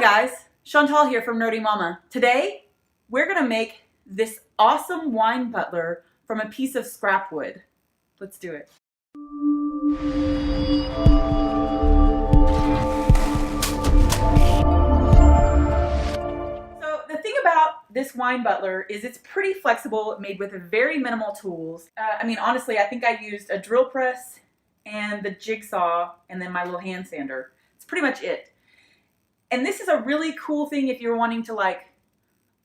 guys, Chantal here from Nerdy Mama. Today, we're gonna make this awesome wine butler from a piece of scrap wood. Let's do it. So the thing about this wine butler is it's pretty flexible, made with very minimal tools. Honestly, I think I used a drill press and the jigsaw and then my little hand sander. It's pretty much it. And this is a really cool thing if you're wanting to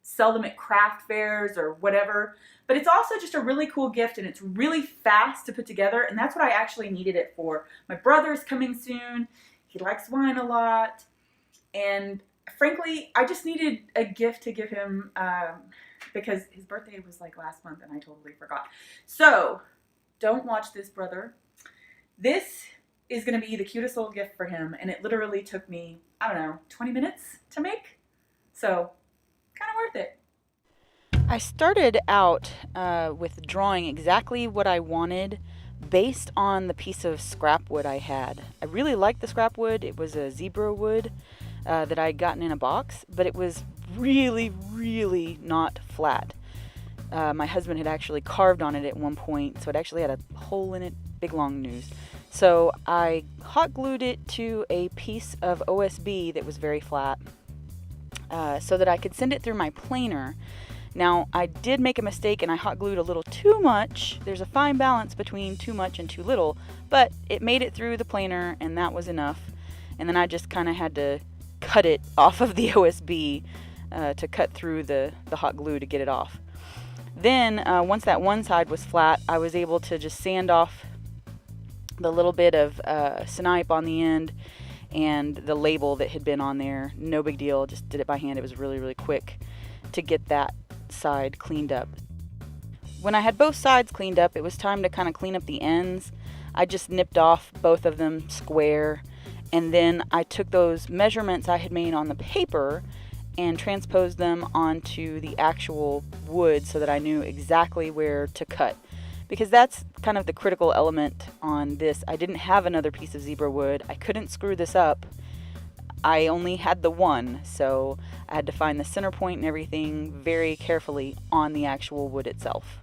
sell them at craft fairs or whatever. But it's also just a really cool gift, and it's really fast to put together, and that's what I actually needed it for. My brother's coming soon. He likes wine a lot. And frankly, I just needed a gift to give him because his birthday was last month and I totally forgot. So don't watch this, brother. This is going to be the cutest little gift for him, and it literally took me, 20 minutes to make. So, kind of worth it. I started out with drawing exactly what I wanted based on the piece of scrap wood I had. I really liked the scrap wood. It was a zebra wood that I'd gotten in a box, but it was really, really not flat. My husband had actually carved on it at one point, so it actually had a hole in it, big long news. So I hot glued it to a piece of OSB that was very flat so that I could send it through my planer. Now, I did make a mistake and I hot glued a little too much. There's a fine balance between too much and too little, but it made it through the planer and that was enough. And then I just kind of had to cut it off of the OSB to cut through the hot glue to get it off. Then, once that one side was flat, I was able to just sand off the little bit of snipe on the end and the label that had been on there. No big deal, just did it by hand. It was really, really quick to get that side cleaned up. When I had both sides cleaned up, it was time to kind of clean up the ends. I just nipped off both of them square, and then I took those measurements I had made on the paper and transposed them onto the actual wood so that I knew exactly where to cut. Because that's kind of the critical element on this. I didn't have another piece of zebra wood. I couldn't screw this up. I only had the one, so I had to find the center point and everything very carefully on the actual wood itself.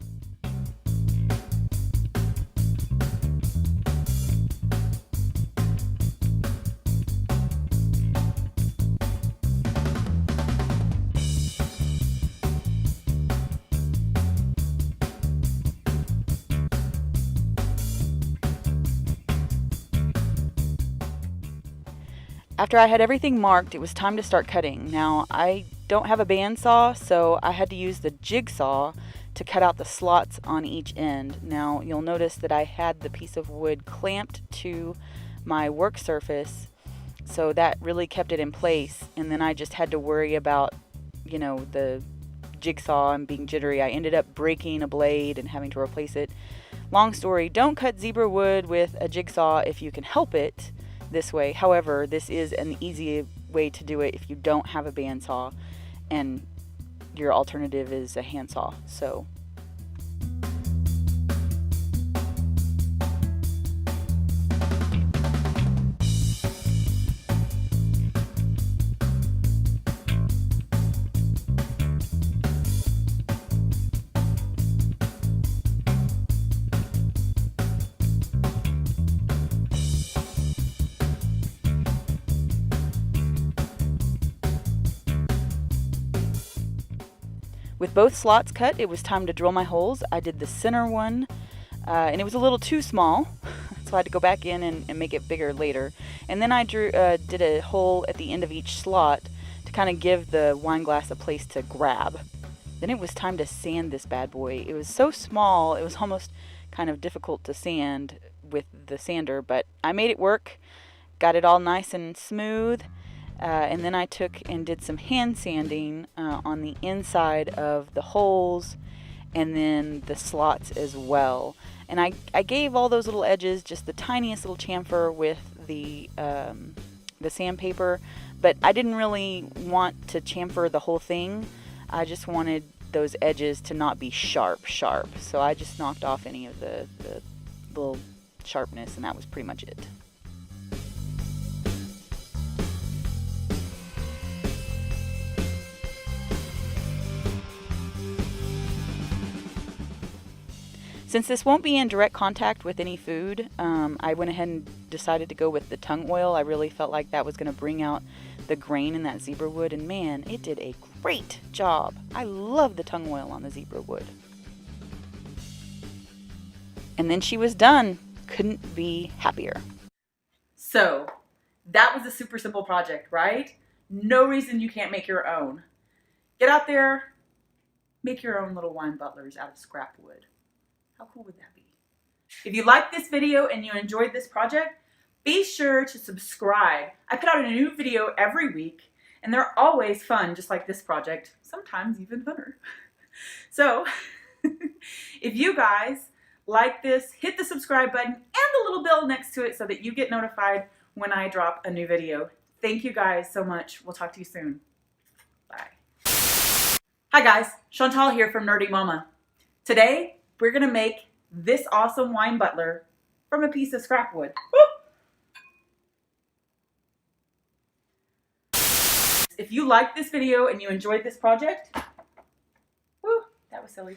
After I had everything marked, it was time to start cutting. Now, I don't have a bandsaw, so I had to use the jigsaw to cut out the slots on each end. Now, you'll notice that I had the piece of wood clamped to my work surface, so that really kept it in place. And then I just had to worry about, the jigsaw and being jittery. I ended up breaking a blade and having to replace it. Long story, don't cut zebra wood with a jigsaw if you can help it this way. However, this is an easy way to do it if you don't have a bandsaw and your alternative is a handsaw. So with both slots cut, it was time to drill my holes. I did the center one, and it was a little too small, so I had to go back in and make it bigger later. And then I did a hole at the end of each slot to kind of give the wine glass a place to grab. Then it was time to sand this bad boy. It was so small, it was almost kind of difficult to sand with the sander, but I made it work, got it all nice and smooth. And then I took and did some hand sanding on the inside of the holes and then the slots as well. And I gave all those little edges just the tiniest little chamfer with the sandpaper, but I didn't really want to chamfer the whole thing. I just wanted those edges to not be sharp. So I just knocked off any of the little sharpness, and that was pretty much it. Since this won't be in direct contact with any food, I went ahead and decided to go with the tung oil. I really felt like that was going to bring out the grain in that zebra wood, and man, it did a great job. I love the tung oil on the zebra wood. And then she was done. Couldn't be happier. So that was a super simple project, right? No reason you can't make your own. Get out there, make your own little wine butlers out of scrap wood. How cool would that be? If you liked this video and you enjoyed this project, be sure to subscribe. I put out a new video every week, and they're always fun, just like this project, sometimes even funner. So if you guys like this, hit the subscribe button and the little bell next to it so that you get notified when I drop a new video. Thank you guys so much. We'll talk to you soon. Bye. Hi guys, Chantal here from Nerdy Mama. Today, we're gonna make this awesome wine butler from a piece of scrap wood. If you liked this video and you enjoyed this project, that was silly.